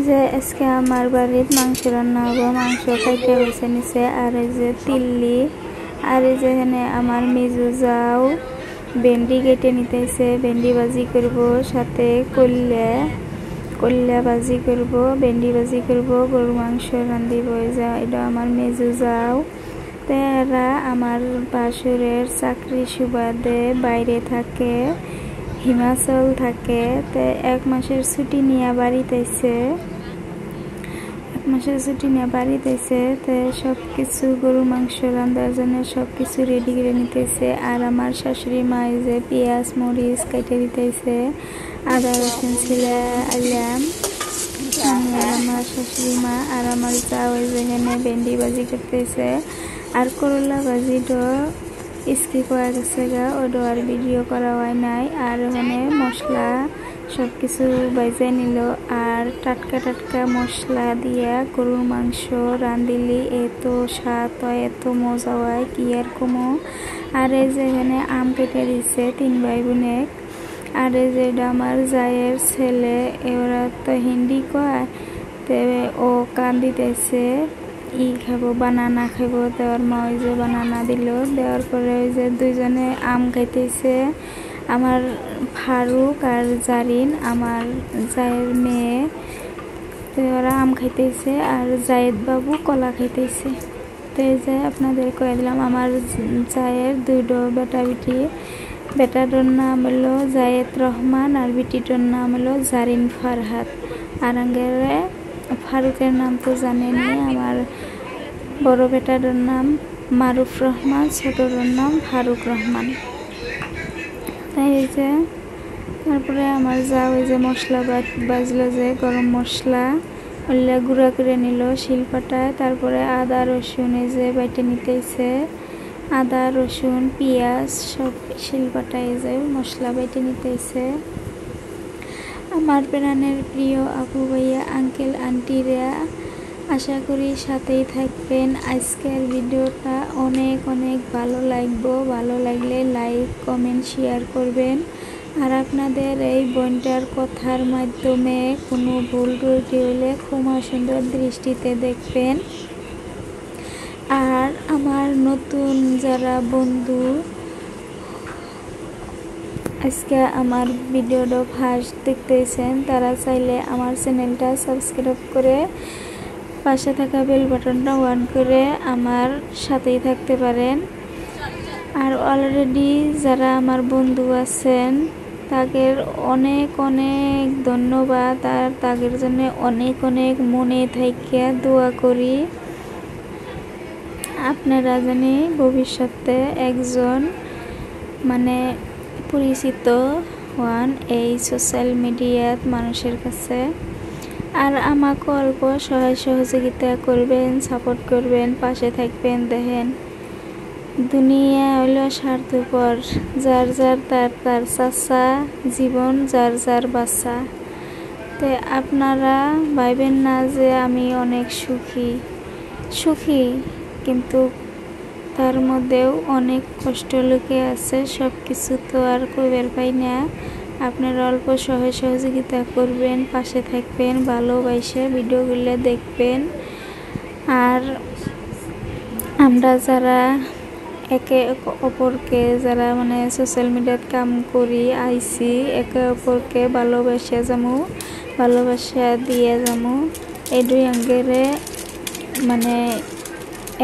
যে আজকে আমার বাড়ির মাংস রান্না হবো। মাংস কাইটা বেছে নিছে আর এই যে তিল্লি আর এই যে এখানে আমার মেজু যাও ভেন্ডি কেটে নিতেছে। ভেন্ডি ভাজি করব, সাথে কল্যা ভাজি করব, ভেন্ডি ভাজি করব, গরু মাংস রান্ধিব। এটা আমার মেজু যাও। তারা আমার বাসুরের চাকরি সুবাদে বাইরে থাকে, হিমাচল থাকে। তো 1 মাসের ছুটি নিয়ে বাড়িতেছে, 1 মাসের ছুটি নিয়ে বাড়িতেছে। তো সব কিছু গরু মাংস রান্নার জন্য সব কিছু রেডি করে নিতেছে। আর আমার শাশুড়ি মা যে পেঁয়াজ মরিচ কেটে দিতেছে, আদা রসুন ছিলে আইলাম আমি আর আমার শাশুড়ি মা। আর আমার যাও যেখানে ভেন্ডি ভাজি করতেছে আর করলা ভাজিটা স্কিপ হয়ে গেছে গা, ওটা আর ভিডিও করা হয় নাই। আর ওখানে মশলা সব কিছু বাইজে নিল আর টাটকা টাটকা মশলা দিয়া গরুর মাংস রাঁধিলি এত স্বাদ হয়, এত মজা হয় কি আর কমো। আর এই যে এখানে আম কেটে দিচ্ছে 3 ভাই বোনে। আর এই যে এটা আমার জায়ের ছেলে, ওরা তো হিন্দি কয়, তো ও কান দিতেছে খাবো, বানানা খাবো। দেওয়ার মা ওই যে বানানা দিল, দেওয়ার পরে ওই যে দুইজনে আম খাইতেছে। আমার ফারুক আর জারিন আমার জায়ের মেয়ে, তো ওরা আম খাইতেছে আর জায়েদ বাবু কলা খাইতেছে। তো এই যে আপনাদের কয়ে দিলাম আমার জায়ের 2 বেটা বেটি। বেটাটার নাম হলো জায়েদ রহমান আর বেটিটার নাম হলো জারিন ফারহাত। আর আঙ্গেরে ফারুকের নাম তো জানেনি। আমার বড় বেটাটার নাম মারুফ রহমান, ছোটটার নাম ফারুক রহমান। তাই এই যে তারপরে আমার যা ওই যে মশলা বাজলো, যে গরম মশলা ওগুলা গুঁড়া করে নিল শিলপাটায়। তারপরে আদা রসুন এই যে বাইটে নিতেছে, আদা রসুন পেঁয়াজ সব শিলপাটায় যে মশলা বাইটে নিতেছে। আমার প্রাণের প্রিয় আপু ভাইয়া আঙ্কেল আন্টিরা, আশা করি সাথেই থাকবেন। আজকের ভিডিওটা অনেক অনেক ভালো লাগবে, ভালো লাগলে লাইক কমেন্ট শেয়ার করবেন। আর আপনাদের এই বোনটার কথার মাধ্যমে কোনো ভুল ত্রুটি হলে ক্ষমা সুন্দর দৃষ্টিতে দেখবেন। আর আমার নতুন যারা বন্ধু আজকে আমার ভিডিওটা ফার্স্ট দেখতেছেন, তারা চাইলে আমার চ্যানেলটা সাবস্ক্রাইব করে পাশে থাকা বেল বাটনটা অন করে আমার সাথেই থাকতে পারেন। আর অলরেডি যারা আমার বন্ধু আছেন তাদের অনেক অনেক ধন্যবাদ। আর তাদের জন্য অনেক অনেক মনে থেকে দোয়া করি আপনারা জানি ভবিষ্যতে একজন মানে পরিচিত হন এই সোশ্যাল মিডিয়াত মানুষের কাছে। আর আমাকে অল্প সহায় সহযোগিতা করবেন, সাপোর্ট করবেন, পাশে থাকবেন। দেখেন দুনিয়া হলো স্বার্থপর, যার যার তার তার চাচা, জীবন যার যার বাচ্চা। তো আপনারা ভাইবেন না যে আমি অনেক সুখী, কিন্তু তার মধ্যেও অনেক কষ্ট লুকে আছে। সব কিছু তো আর কইবার পাই না। আপনারা অল্প সহায় সহযোগিতা করবেন, পাশে থাকবেন, ভালোবাসে ভিডিওগুলো দেখবেন। আর আমরা যারা একে অপরকে যারা মানে সোশ্যাল মিডিয়াত কাম করি আইছি, একে অপরকে ভালোবাসা যামু, ভালোবাসা দিয়ে যামু। এই 2 আঙ্গেরে মানে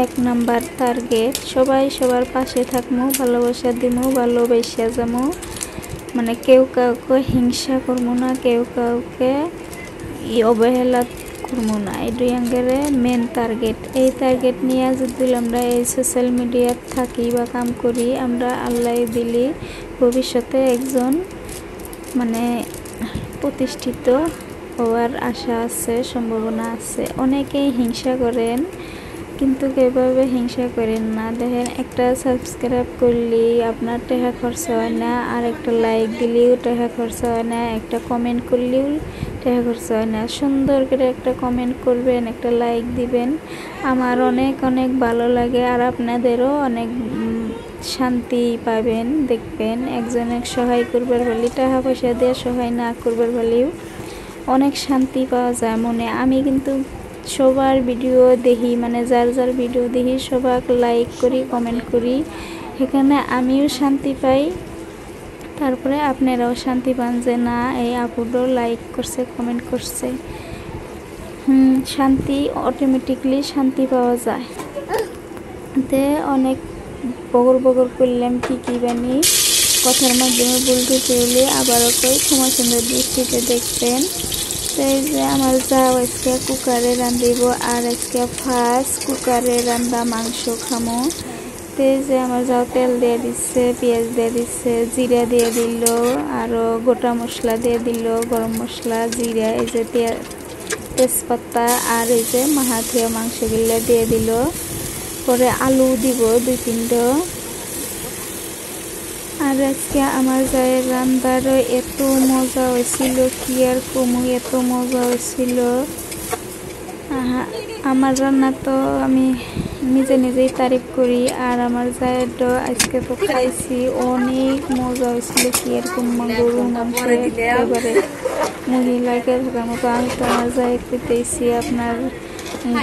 1 নাম্বার টার্গেট। সবাই সবার পাশে থাকমু, ভালোবাসা দিমু, ভালোবাসা যামু। মানে কেউ কাউকে হিংসা করবো না, কেউ কাউকে অবহেলা করবো না। এই 2 আঙ্গেরে মেন টার্গেট। এই টার্গেট নিয়ে যদি আমরা এই সোশ্যাল মিডিয়াত থাকি বা কাম করি, আমরা আল্লাহ দিলি ভবিষ্যতে একজন মানে প্রতিষ্ঠিত হওয়ার আশা আছে, সম্ভাবনা আছে। অনেকেই হিংসা করেন, কিন্তু এভাবে হিংসা করেন না। দেখেন একটা সাবস্ক্রাইব করলেই আপনার টাকা খরচ হয় না, আর একটা লাইক দিলেও টাকা খরচ হয় না, একটা কমেন্ট করলেও টাকা খরচ হয় না। সুন্দর করে একটা কমেন্ট করবেন, একটা লাইক দিবেন, আমার অনেক অনেক ভালো লাগে। আর আপনাদেরও অনেক শান্তি পাবেন। দেখবেন একজনের সহায় করবার বলি, টাকা পয়সা দিয়ে সহায় না করবার বলিও অনেক শান্তি পাওয়া যায় মনে। আমি কিন্তু সবার ভিডিও দেখি, মানে যার যার ভিডিও দেখি সবাক লাইক করি, কমেন্ট করি, এখানে আমিও শান্তি পাই। তারপরে আপনারাও শান্তি পান যে না এই আপুরও লাইক করছে, কমেন্ট করছে। শান্তি অটোমেটিকলি শান্তি পাওয়া যায়। তে অনেক বগর বগর করলাম কি বানি, কথার মাধ্যমে বলতে চাইলে আবারও কই ক্ষমা সুন্দর দৃষ্টিতে দেখবেন। তো এই যে আমার যাও আজকে কুকারে রান্ধিব, আর আজকে ফার্স্ট কুকারে রান্ধা মাংস খামো। তো এই যে আমার যাও তেল দিয়ে দিচ্ছে, পেঁয়াজ দিয়ে দিচ্ছে, জিরা দিয়ে দিল, আরও গোটা মশলা দিয়ে দিল, গরম মশলা, জিরা, এই যে তেজপাতা, আর এই যে মাহাথিয়া মাংসগুলো দিয়ে দিল। পরে আলু দিব 2-3টা। আর আজকে আমার জায়ের রান্নারও এত মজা হয়েছিল, কি আর কমু, এত মজা হয়েছিল। আমার রান্না তো আমি নিজেই তারিফ করি, আর আমার জায়েরও আজকে তো খাইছি, অনেক মজা হয়েছিল, কি আর কমু। গরুর মাংস একেবারে মহিলাকে থাকার মতো। আমি তো আমার জায়ের পেতেছি আপনার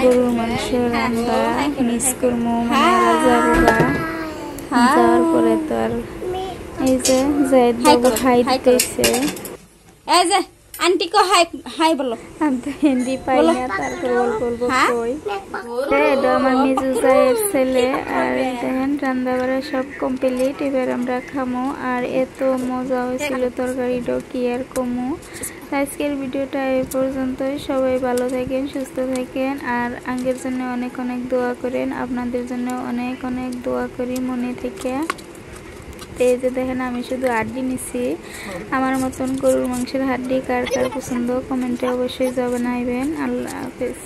গরুর মাংস রান্না মিস করবো, মানে যাবো গা। যাওয়ার পরে তো আর এই যে জায়েদ বাবু হাই দিতেছে। এই যে আন্টি কো হাই হাই বলো। আমি তো হিন্দি পাই না, তারপর বলবো কই। এটা আমার মেজু জায়ের ছেলে। আর দেখেন রান্না বাড়া সব কমপ্লিট, এবার আমরা খামো। আর এত মজা হয়েছিল তরকারিটাও কি আর কমু। আজকের ভিডিওটা এই পর্যন্তই। সবাই ভালো থাকেন, সুস্থ থাকেন, আর আঙ্গের জন্য অনেক অনেক দোয়া করেন। আপনাদের জন্য অনেক অনেক দোয়া করি মনে থেকে। এই যে দেখেন আমি শুধু হাড্ডি নিছি। আমার মতন গরুর মাংসের হাড্ডি কার কার পছন্দ কমেন্টে অবশ্যই জানাইবেন। আল্লাহ হাফেজ।